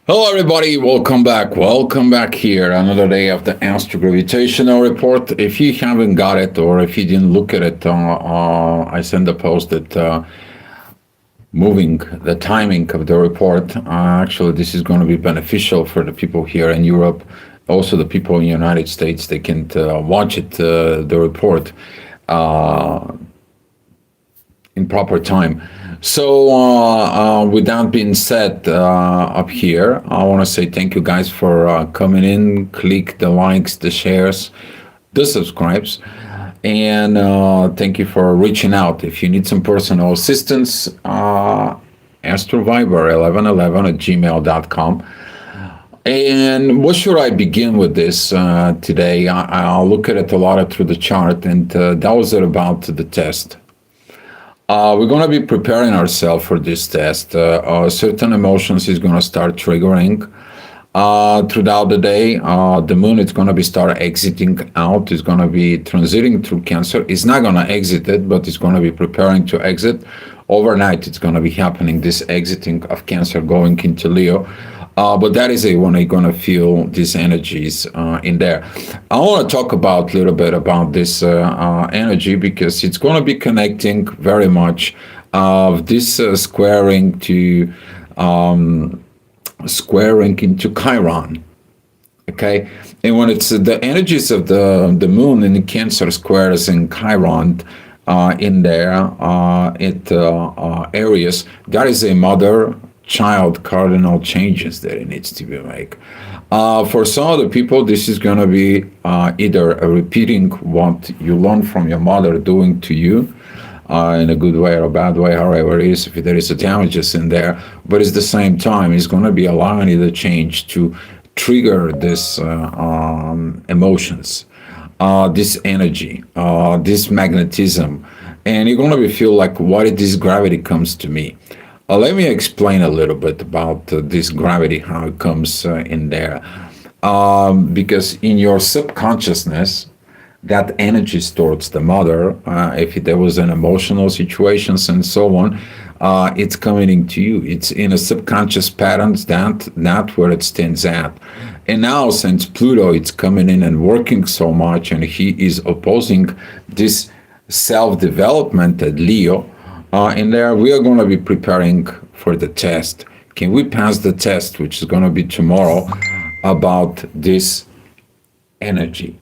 Hello, everybody. Welcome back. Welcome back here. Another day of the Astro Gravitational Report. If you haven't got it or if you didn't look at it, I sent a post that moving the timing of the report. Actually, this is going to be beneficial for the people here in Europe. Also, the people in the United States, they can watch it, the report. In proper time. So, with that being said, up here, I want to say thank you guys for coming in. Click the likes, the shares, the subscribes, and thank you for reaching out. If you need some personal assistance, astroviber1111 at gmail.com. And what should I begin with this today? I'll look at it a lot through the chart, and that was it about the test. We're going to be preparing ourselves for this test. Certain emotions is going to start triggering throughout the day. The moon is going to be start exiting out. It's going to be transiting through Cancer. It's not going to exit it, but it's going to be preparing to exit. Overnight, it's going to be happening, this exiting of Cancer going into Leo. But that is when you're going to feel these energies in there. I want to talk about a little bit about this energy because it's going to be connecting very much of this squaring into Chiron. Okay, and when it's the energies of the moon in the Cancer squares in Chiron. In there, areas, that is a mother-child cardinal changes that it needs to be made. For some of the people, this is going to be either repeating what you learned from your mother doing to you, in a good way or a bad way, however it is, if there is a damages in there, but at the same time, it's going to be allowing you to change to trigger this emotions. This energy, this magnetism, and you're going to feel like, why did this gravity comes to me? Let me explain a little bit about this gravity, how it comes in there. Because in your subconsciousness, that energy is towards the mother. If there was an emotional situations and so on, it's coming into you. It's in a subconscious patterns that where it stands at. And now, since Pluto is coming in and working so much, and he is opposing this self-development at Leo, in there we are going to be preparing for the test. Can we pass the test, which is going to be tomorrow, about this energy?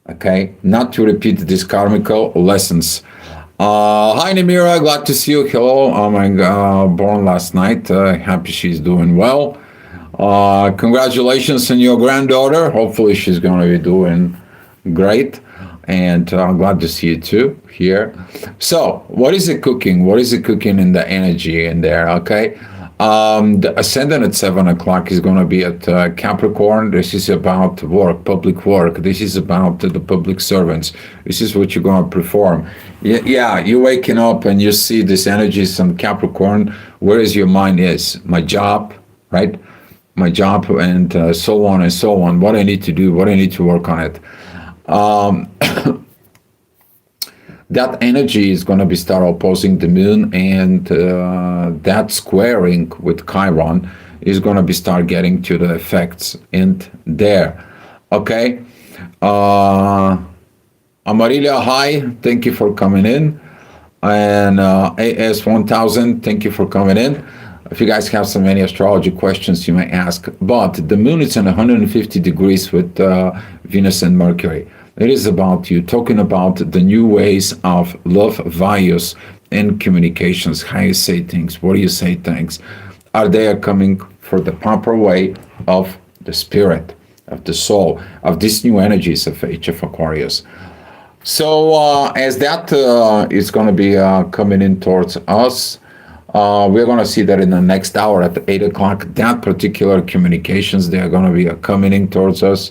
Okay, not to repeat these karmical lessons. Hi Namira, glad to see you. Hello, my born last night. Happy she's doing well. Congratulations on your granddaughter. Hopefully she's going to be doing great. And I'm glad to see you too here. So what is it cooking? What is it cooking in the energy in there? Okay. The ascendant at 7 o'clock is going to be at Capricorn. This is about work, public work. This is about the public servants. This is what you're going to perform. Yeah, you're waking up and you see this energies on Capricorn. Where is your mind is? My job, right? My job, and so on and so on. What I need to do, what I need to work on it. That energy is going to be start opposing the moon, and that squaring with Chiron is going to be start getting to the effects in there. Okay. Amarillo, hi, thank you for coming in. And AS1000, thank you for coming in. If you guys have so many astrology questions, you may ask. But the moon is in 150 degrees with Venus and Mercury. It is about you talking about the new ways of love, values, and communications. How you say things, what do you say things? Are they coming for the proper way of the spirit, of the soul, of these new energies of HF Aquarius? So as that is going to be coming in towards us, we're going to see that in the next hour at 8 o'clock, that particular communications, they are going to be coming in towards us.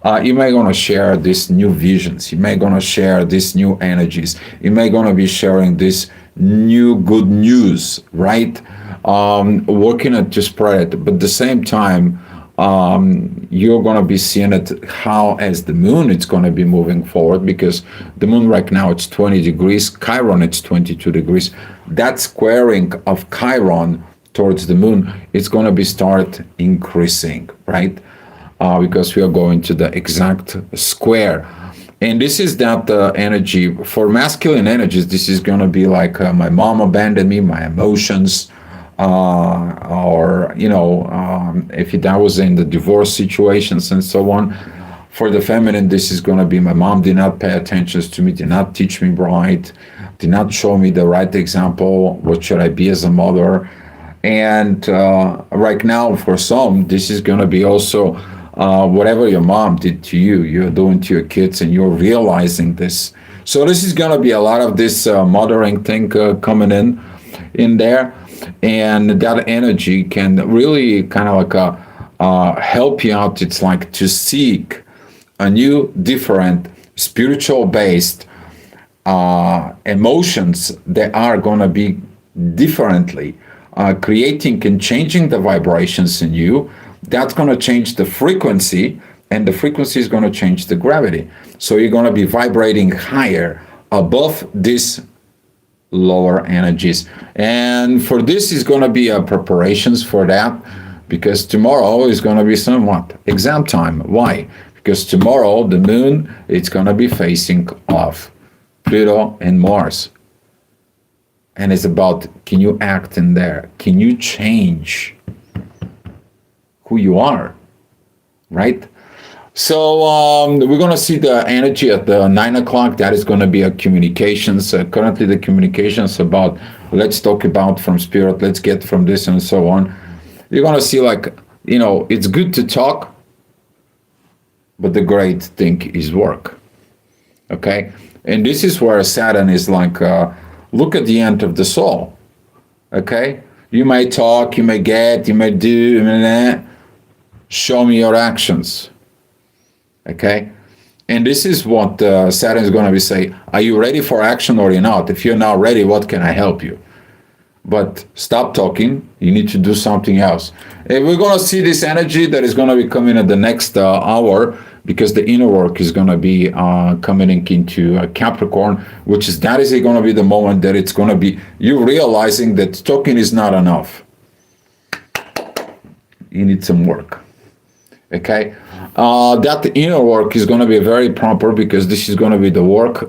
You may going to share these new visions. You may going to share these new energies. You may going to be sharing this new good news, right? Working to spread it. But at the same time, you're going to be seeing it how as the moon it's going to be moving forward, because the moon right now it's 20 degrees, Chiron it's 22 degrees. That squaring of Chiron towards the moon, it's going to be start increasing, right? Because we are going to the exact square. And this is that energy for masculine energies. This is going to be like my mom abandoned me, my emotions, or if that was in the divorce situations and so on. For the feminine, this is going to be my mom did not pay attention to me, did not teach me right, did not show me the right example. What should I be as a mother? And right now, for some, this is going to be also whatever your mom did to you, you're doing to your kids, and you're realizing this. So this is going to be a lot of this mothering thing coming in there, and that energy can really kind of like help you out. It's like to seek a new, different, spiritual-based emotions that are going to be differently, creating and changing the vibrations in you. That's going to change the frequency, and the frequency is going to change the gravity. So you're going to be vibrating higher above these lower energies. And for this is going to be preparations for that, because tomorrow is going to be somewhat exam time. Why? Because tomorrow the moon, it's going to be facing off Pluto and Mars. And it's about, can you act in there? Can you change who you are, right? So we're going to see the energy at the 9 o'clock. That is going to be a communications. Currently the communications about, let's talk about from spirit, let's get from this and so on. You're going to see like, it's good to talk, but the great thing is work. Okay? And this is where Saturn is like, look at the end of the soul. Okay? You may talk, you may get, you may do, you may show me your actions. Okay? And this is what Saturn is going to be saying. Are you ready for action or you're not? If you're not ready, what can I help you? But stop talking. You need to do something else. And we're going to see this energy that is going to be coming at the next hour, because the inner work is going to be coming into Capricorn, which is that is going to be the moment that it's going to be you realizing that talking is not enough. You need some work. Okay, that inner work is going to be very proper, because this is going to be the work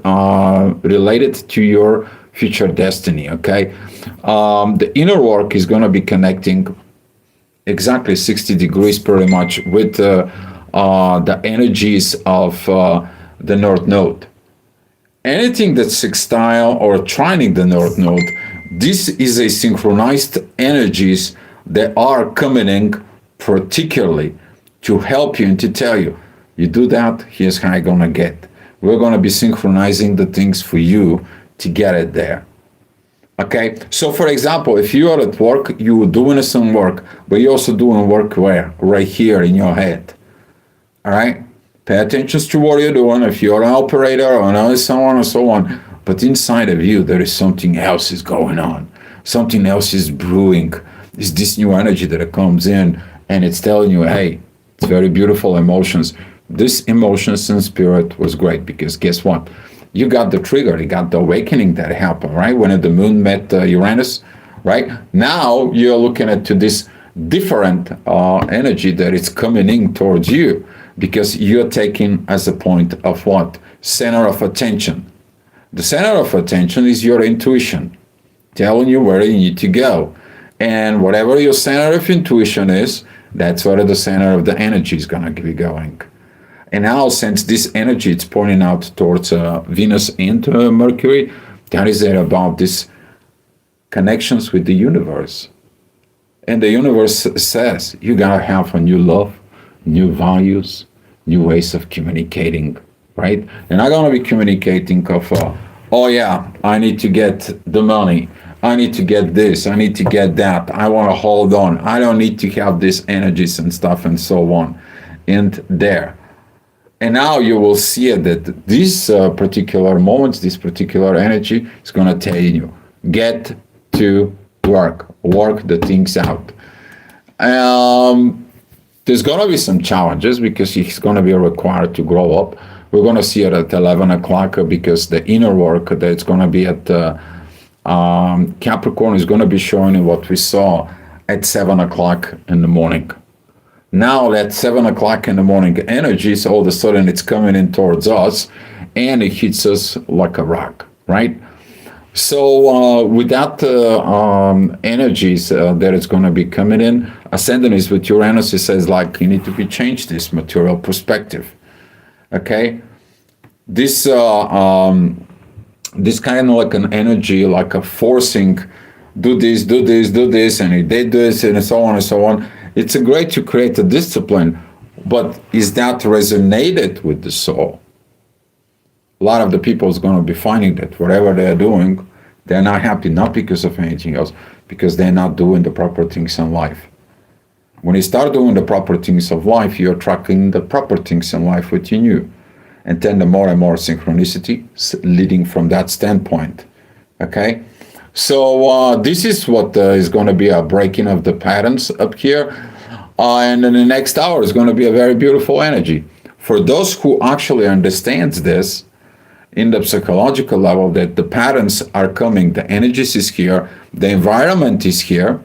related to your future destiny. Okay, the inner work is going to be connecting exactly 60 degrees pretty much with the energies of the North Node. Anything that's sextile or trining the North Node, this is a synchronized energies that are coming in particularly to help you and to tell you, you do that, here's how you're gonna get. We're gonna be synchronizing the things for you to get it there. Okay, so for example, if you are at work, you're doing some work, but you're also doing work where? Right here in your head. All right, pay attention to what you're doing. If you're an operator or so on and so on, but inside of you, there is something else is going on. Something else is brewing. It's this new energy that comes in, and it's telling you, hey, it's very beautiful emotions. This emotions and spirit was great, because guess what? You got the trigger, you got the awakening that happened, right? When the moon met Uranus, right? Now you're looking at to this different energy that is coming in towards you, because you're taking as a point of what? Center of attention. The center of attention is your intuition, telling you where you need to go. And whatever your center of intuition is, that's where the center of the energy is going to be going. And now, since this energy is pointing out towards Venus and Mercury, that is about this connections with the universe. And the universe says you got to have a new love, new values, new ways of communicating, right? And I'm going to be communicating of, oh yeah, I need to get the money. I need to get this. I need to get that. I want to hold on. I don't need to have these energies and stuff and so on. And there. And now you will see that these particular moments, this particular energy is going to tell you, get to work the things out. There's going to be some challenges, because he's going to be required to grow up. We're going to see it at 11 o'clock, because the inner work that's going to be at Capricorn is going to be showing you what we saw at 7 o'clock in the morning. Now that 7 o'clock in the morning energy, so all of a sudden it's coming in towards us and it hits us like a rock, right? So with that energies that is going to be coming in, ascendant is with Uranus. It says like you need to be changed this material perspective. Okay, this this kind of like an energy, like a forcing, do this, do this, do this, and he did this, and so on and so on. It's a great to create a discipline, but is that resonated with the soul? A lot of the people is going to be finding that whatever they're doing, they're not happy, not because of anything else, because they're not doing the proper things in life. When you start doing the proper things of life, you're attracting the proper things in life within you. And then the more and more synchronicity leading from that standpoint. Okay? So this is what is going to be a breaking of the patterns up here. And in the next hour is going to be a very beautiful energy. For those who actually understands this in the psychological level, that the patterns are coming, the energies is here, the environment is here,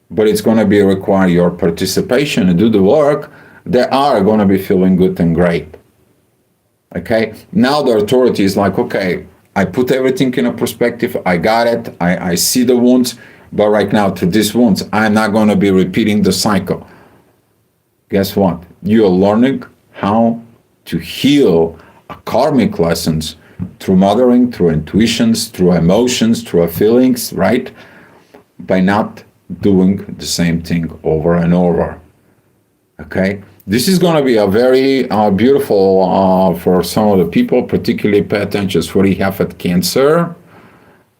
but it's going to be require your participation and do the work, they are going to be feeling good and great. Okay? Now the authority is like, okay, I put everything in a perspective. I got it. I see the wounds. But right now, through these wounds, I'm not going to be repeating the cycle. Guess what? You are learning how to heal karmic lessons through mothering, through intuitions, through emotions, through feelings, right? By not doing the same thing over and over. Okay? This is going to be a very beautiful for some of the people, particularly pay attention to what you have at Cancer.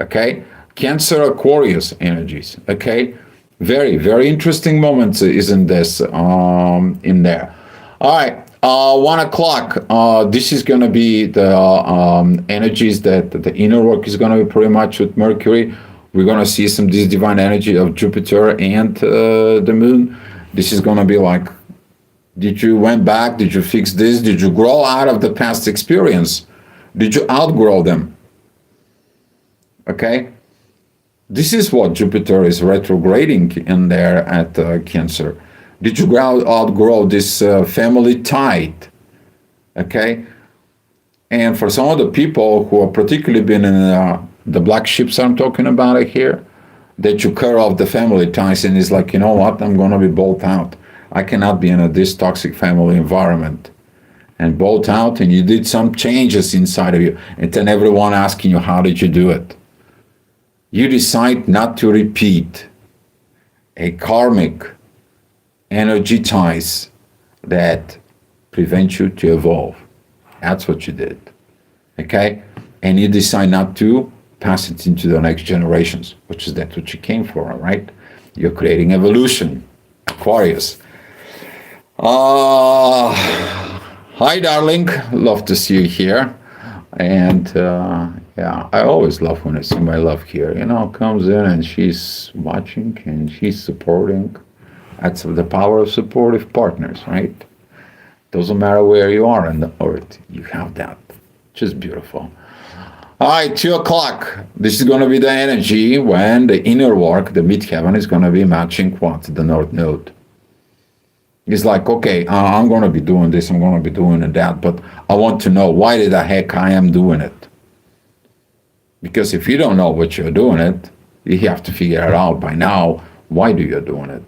Okay? Cancer Aquarius energies. Okay? Very, very interesting moments isn't this in there. All right. 1 o'clock. This is going to be the energies that the inner work is going to be pretty much with Mercury. We're going to see some this divine energy of Jupiter and the moon. This is going to be like, did you went back? Did you fix this? Did you grow out of the past experience? Did you outgrow them? Okay? This is what Jupiter is retrograding in there at Cancer. Did you outgrow this family tie? Okay? And for some of the people who have particularly been in the black ships I'm talking about it here, that you cut off the family ties and it's like, you know what, I'm going to be bolt out. I cannot be in this toxic family environment. And bolt out, and you did some changes inside of you. And then everyone asking you, how did you do it? You decide not to repeat a karmic energy ties that prevent you to evolve. That's what you did. Okay? And you decide not to pass it into the next generations, which is that what you came for, right? You're creating evolution. Aquarius. Hi, darling. Love to see you here. And yeah, I always love when I see my love here. You know, comes in and she's watching and she's supporting. That's the power of supportive partners, right? Doesn't matter where you are on the earth, you have that. Just beautiful. All right, 2 o'clock. This is going to be the energy when the inner work, the midheaven, is going to be matching what? The North Node. It's like, okay, I'm going to be doing this, I'm going to be doing that, but I want to know why the heck I am doing it. Because if you don't know what you're doing it, you have to figure it out by now. Why do you doing it?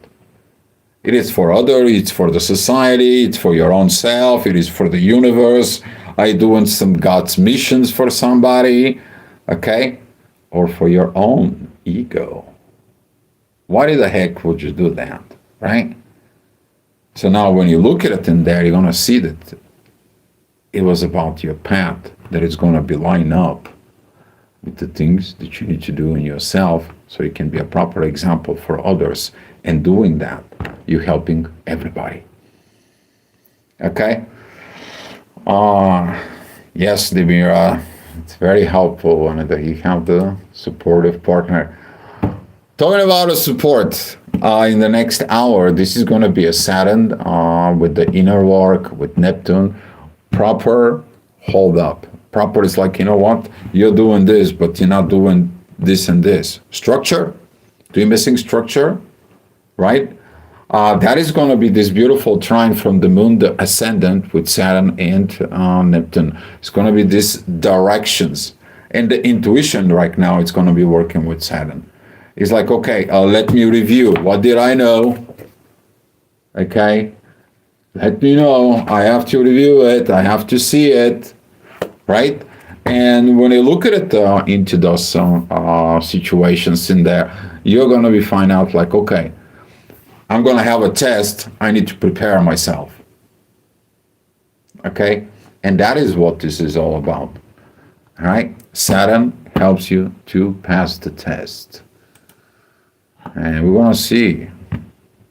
It is for others, it's for the society, it's for your own self, it is for the universe. Are you doing some God's missions for somebody? Okay? Or for your own ego. Why the heck would you do that? Right? So now when you look at it in there, you're going to see that it was about your path, that it's going to be lined up with the things that you need to do in yourself so you can be a proper example for others. And doing that, you're helping everybody. Okay? Yes, Dimira, it's very helpful when you have the supportive partner. Talking about the support, in the next hour, this is going to be a Saturn with the inner work, with Neptune. Proper hold up. Proper is like, you know what? You're doing this, but you're not doing this and this. Structure? Do you missing structure? right? That is going to be this beautiful trine from the moon, the ascendant with Saturn and Neptune. It's going to be these directions. And the intuition right now, it's going to be working with Saturn. It's like, okay, let me review. What did I know? Okay, let me know. I have to review it. I have to see it, right? And when you look at it into those situations in there, you're going to be find out like, okay, I'm going to have a test. I need to prepare myself. Okay? And that is what this is all about. All right? Saturn helps you to pass the test. And we're going to see,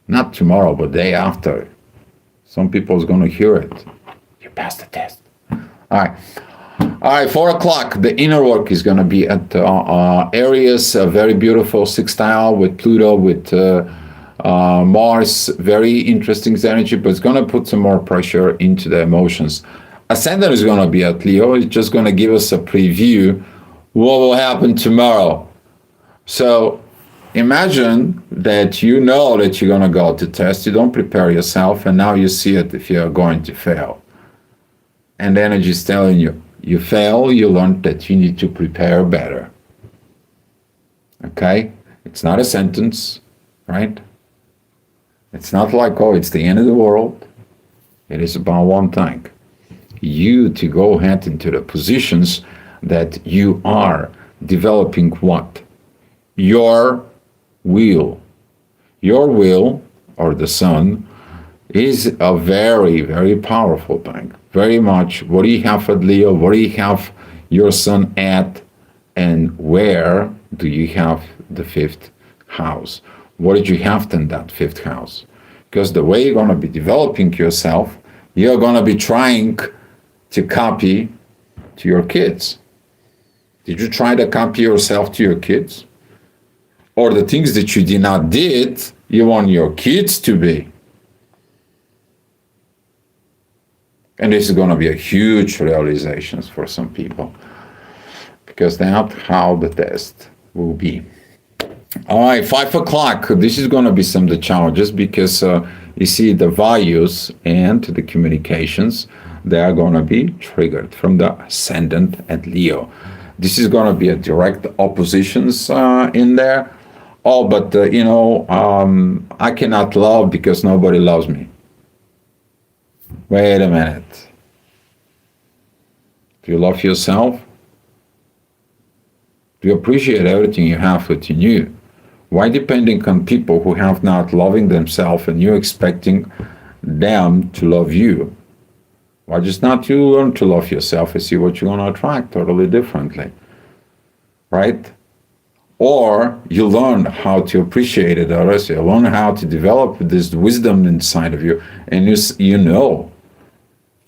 not tomorrow, but day after. Some people is going to hear it. You passed the test. All right. All right, 4 o'clock, the inner work is going to be at Aries, a very beautiful sextile with Pluto, with Mars, very interesting energy, but it's going to put some more pressure into the emotions. Ascendant is going to be at Leo. It's just going to give us a preview what will happen tomorrow. So imagine that you know that you're going to go to test. You don't prepare yourself, and now you see it if you're going to fail. And the energy is telling you, you fail, you learn that you need to prepare better. Okay? It's not a sentence, right? It's not like, oh, it's the end of the world. It is about one thing. You to go ahead into the positions that you are developing what? Your will. Your will, or the sun, is a very, very powerful thing. Very much, what do you have at Leo? What do you have your sun at? And where do you have the fifth house? What did you have in that fifth house? Because the way you're going to be developing yourself, you're going to be trying to copy to your kids. Did you try to copy yourself to your kids? Or the things that you did not did, you want your kids to be? And this is going to be a huge realization for some people, because that's how the test will be. All right, 5 o'clock. This is going to be some of the challenges, because you see the values and the communications, they are going to be triggered from the ascendant at Leo. This is going to be a direct oppositions in there. Oh, but I cannot love because nobody loves me. Wait a minute. Do you love yourself? Do you appreciate everything you have within you? Why depending on people who have not loving themselves and you expecting them to love you? Why just not you learn to love yourself and see what you're going to attract totally differently? Right? Or you learn how to appreciate it, others. You learn how to develop this wisdom inside of you, and you know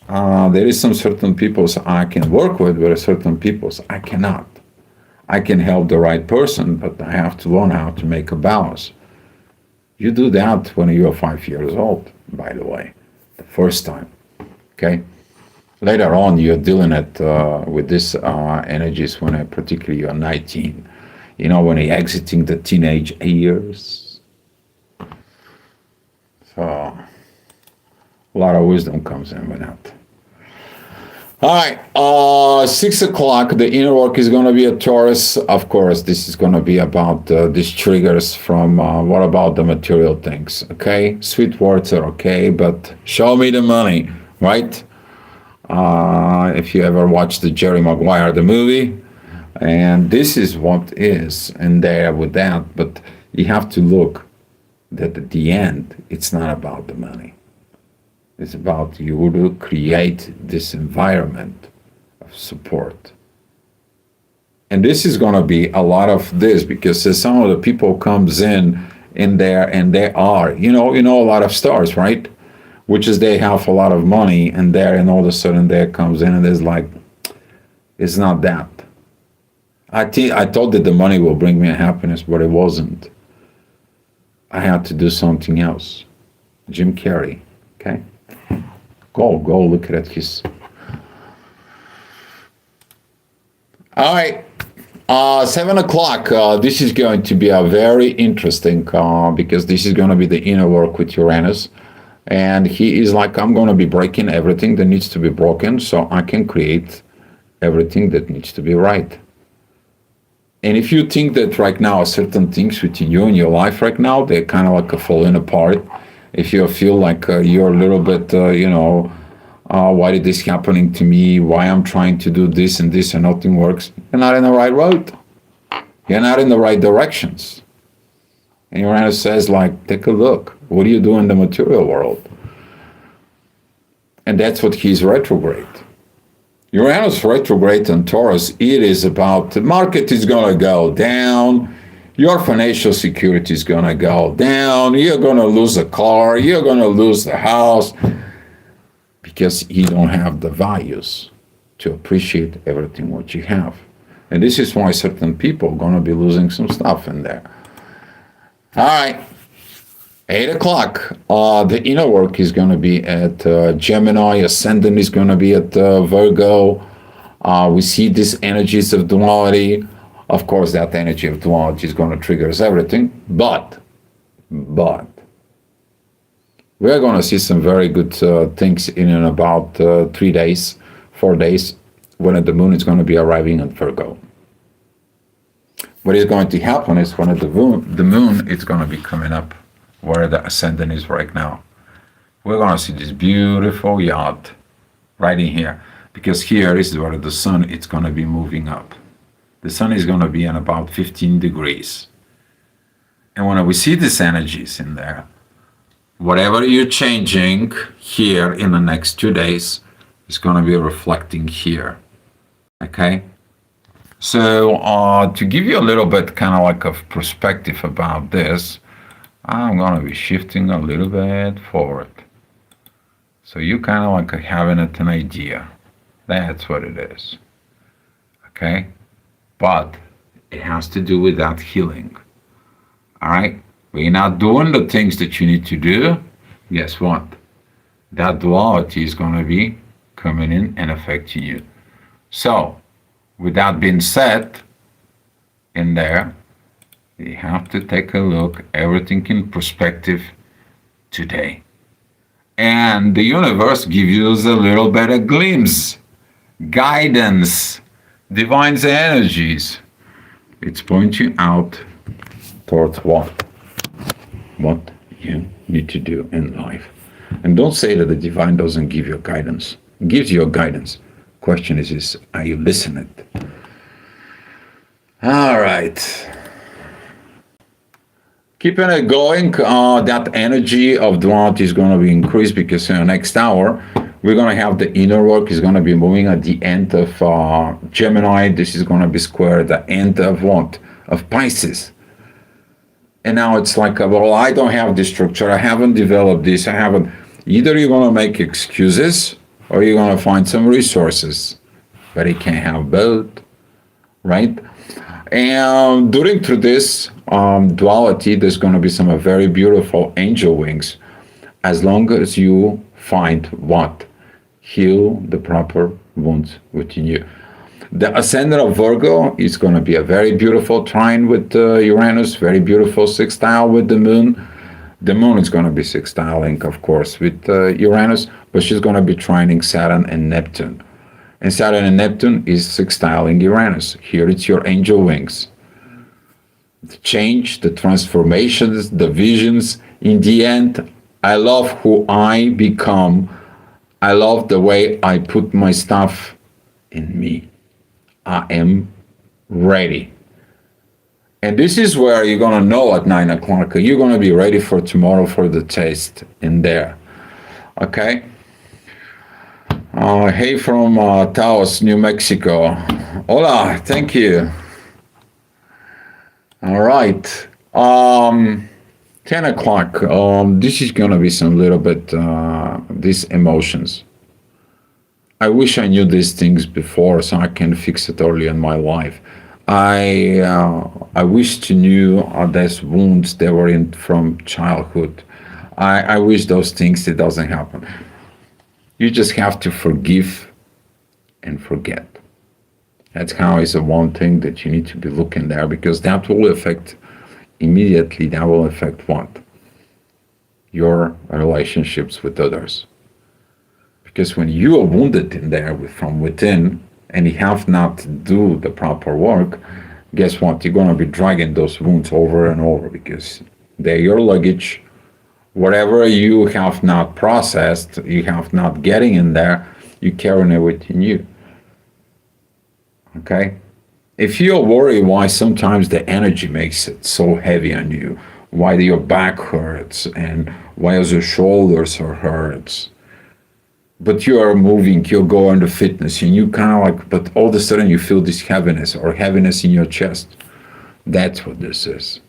there is some certain peoples I can work with, but certain peoples I cannot. I can help the right person, but I have to learn how to make a balance. You do that when you're 5 years old, by the way, the first time. Okay. Later on, you're dealing with these energies when particularly you're 19. You know, when you're exiting the teenage years. So, a lot of wisdom comes in with that. All right, 6 o'clock, the inner work is going to be a Taurus. Of course, this is going to be about these triggers from what about the material things, okay? Sweet words are okay, but show me the money, right? If you ever watched the Jerry Maguire, the movie, and this is what is in there with that, but you have to look that at the end, it's not about the money. It's about you to create this environment of support. And this is going to be a lot of this, because some of the people comes in there and they are, you know a lot of stars, right? Which is they have a lot of money and there, and all of a sudden there comes in and it's like, it's not that. I thought that the money will bring me happiness, but it wasn't. I had to do something else. Jim Carrey, okay? Go look at his. All right. 7 o'clock. This is going to be a very interesting because this is going to be the inner work with Uranus. And he is like, I'm going to be breaking everything that needs to be broken so I can create everything that needs to be right. And if you think that right now certain things within you in your life right now, they're kind of like falling apart, if you feel like you're a little bit, why did this happening to me? Why I'm trying to do this and nothing works? You're not in the right road. You're not in the right directions. And Uranus says, like, take a look. What do you do in the material world? And that's what he's retrograde. Uranus retrograde on Taurus, it is about the market is going to go down, your financial security is going to go down, you're going to lose a car, you're going to lose the house, because you don't have the values to appreciate everything what you have. And this is why certain people are going to be losing some stuff in there. All right. 8 o'clock, the inner work is going to be at Gemini, Ascendant is going to be at Virgo. We see these energies of duality. Of course, that energy of duality is going to trigger everything, but we're going to see some very good things in and about 3 days, 4 days, when the moon is going to be arriving at Virgo. What is going to happen is when the moon is going to be coming up where the ascendant is right now. We're going to see this beautiful yacht right in here, because here is where the sun is going to be moving up. The sun is going to be in about 15 degrees. And when we see these energies in there, whatever you're changing here in the next 2 days is going to be reflecting here. Okay? So to give you a little bit kind of like of perspective about this, I'm going to be shifting a little bit forward. So you kind of like having an idea. That's what it is. Okay? But it has to do with that healing. All right? When you're not doing the things that you need to do, guess what? That duality is going to be coming in and affecting you. So, with that being said, in there, you have to take a look, everything in perspective today. And the universe gives you a little bit of glimpse, guidance, divine energies. It's pointing out towards what you need to do in life. And don't say that the divine doesn't give you guidance. It gives you guidance. Question is are you listening? All right. Keeping it going, that energy of duality is going to be increased because in the next hour, we're going to have the inner work is going to be moving at the end of Gemini. This is going to be square the end of what? Of Pisces. And now it's like, well, I don't have this structure. I haven't developed this. I haven't. Either you're going to make excuses or you're going to find some resources. But you can't have both, right? And during through this duality, there's going to be some very beautiful angel wings, as long as you find what heal the proper wounds within you. The ascendant of Virgo is going to be a very beautiful trine with Uranus, very beautiful sextile with the moon. The moon is going to be sextiling, of course, with Uranus, but she's going to be trining Saturn and Neptune. And Saturn and Neptune is sextiling Uranus. Here it's your angel wings. The change, the transformations, the visions. In the end, I love who I become. I love the way I put my stuff in me. I am ready. And this is where you're going to know at 9 o'clock. You're going to be ready for tomorrow for the test in there. Okay? Hey from Taos, New Mexico. Hola, thank you. All right. 10 o'clock. This is going to be some little bit, these emotions. I wish I knew these things before so I can fix it early in my life. I wish to knew these wounds that were in from childhood. I wish those things, it doesn't happen. You just have to forgive and forget. That's how is the one thing that you need to be looking there, because that will affect immediately, that will affect what? Your relationships with others. Because when you are wounded in there from within and you have not to do the proper work, guess what? You're going to be dragging those wounds over and over because they're your luggage. Whatever you have not processed, you have not getting in there, you carrying it within you. Okay? If you're worried why sometimes the energy makes it so heavy on you, why your back hurts and why your shoulders are hurts, but you are moving, you're going to fitness and you kind of like, but all of a sudden you feel this heaviness or heaviness in your chest. That's what this is.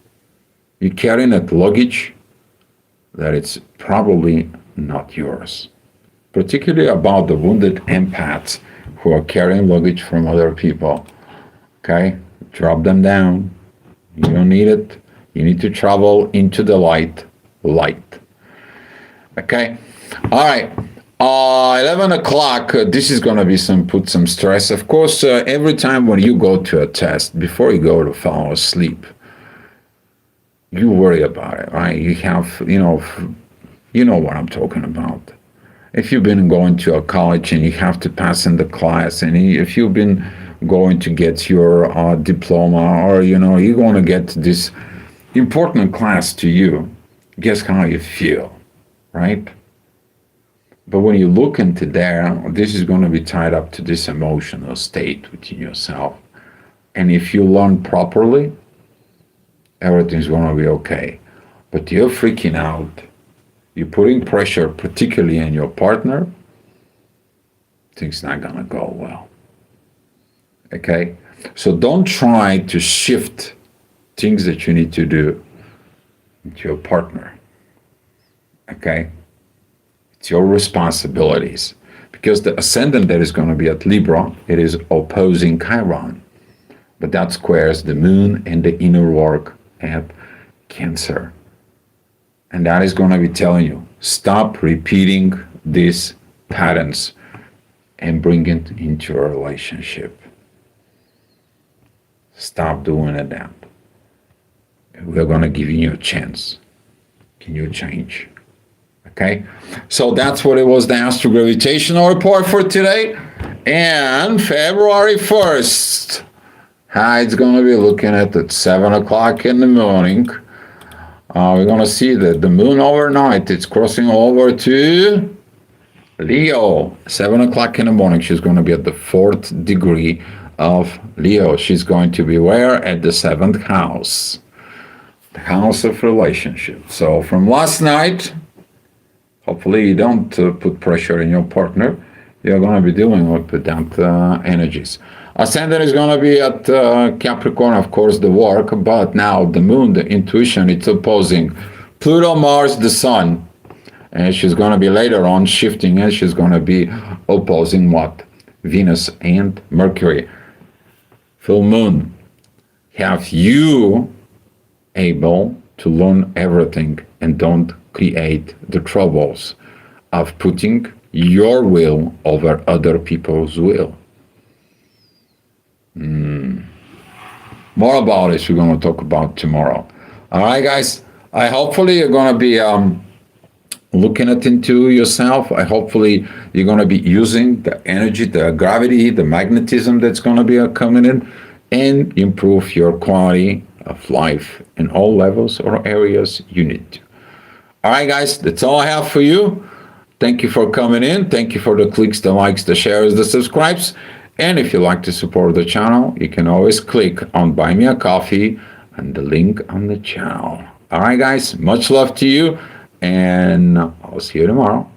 You're carrying that luggage that it's probably not yours. Particularly about the wounded empaths who are carrying luggage from other people. Okay? Drop them down. You don't need it. You need to travel into the light. Light. Okay? All right. 11 o'clock, this is going to be put some stress. Of course, every time when you go to a test, before you go to fall asleep, you worry about it, right? You have, you know what I'm talking about. If you've been going to a college and you have to pass in the class, and if you've been going to get your diploma, or, you're going to get this important class to you, guess how you feel, right? But when you look into there, this is going to be tied up to this emotional state within yourself. And if you learn properly, everything's going to be okay. But you're freaking out. You're putting pressure, particularly on your partner. Things not going to go well. Okay? So don't try to shift things that you need to do into your partner. Okay? It's your responsibilities. Because the ascendant that is going to be at Libra, it is opposing Chiron. But that squares the moon and the inner work at Cancer. And that is going to be telling you, stop repeating these patterns and bring it into your relationship. Stop doing it that. We're going to give you a chance. Can you change? Okay, so that's what it was, the astrogravitational report for today. And February 1st, it's going to be looking at 7 o'clock in the morning. We're going to see that the moon overnight, it's crossing over to Leo. 7 o'clock in the morning, she's going to be at the 4th degree of Leo. She's going to be where? At the 7th house. The house of relationship. So from last night, hopefully you don't put pressure on your partner. You're going to be dealing with that energies. Ascendant is going to be at Capricorn, of course, the work, but now the moon, the intuition, it's opposing Pluto, Mars, the sun. And she's going to be later on shifting, and she's going to be opposing what? Venus and Mercury. Full moon. Have you able to learn everything and don't create the troubles of putting your will over other people's will. More about this we're going to talk about tomorrow. All right, guys. Hopefully you're going to be looking into yourself. Hopefully you're going to be using the energy, the gravity, the magnetism that's going to be coming in, and improve your quality of life in all levels or areas you need to. All right, guys, that's all I have for you. Thank you for coming in. Thank you for the clicks, the likes, the shares, the subscribes. And if you like to support the channel, you can always click on Buy Me a Coffee and the link on the channel. All right, guys, much love to you, and I'll see you tomorrow.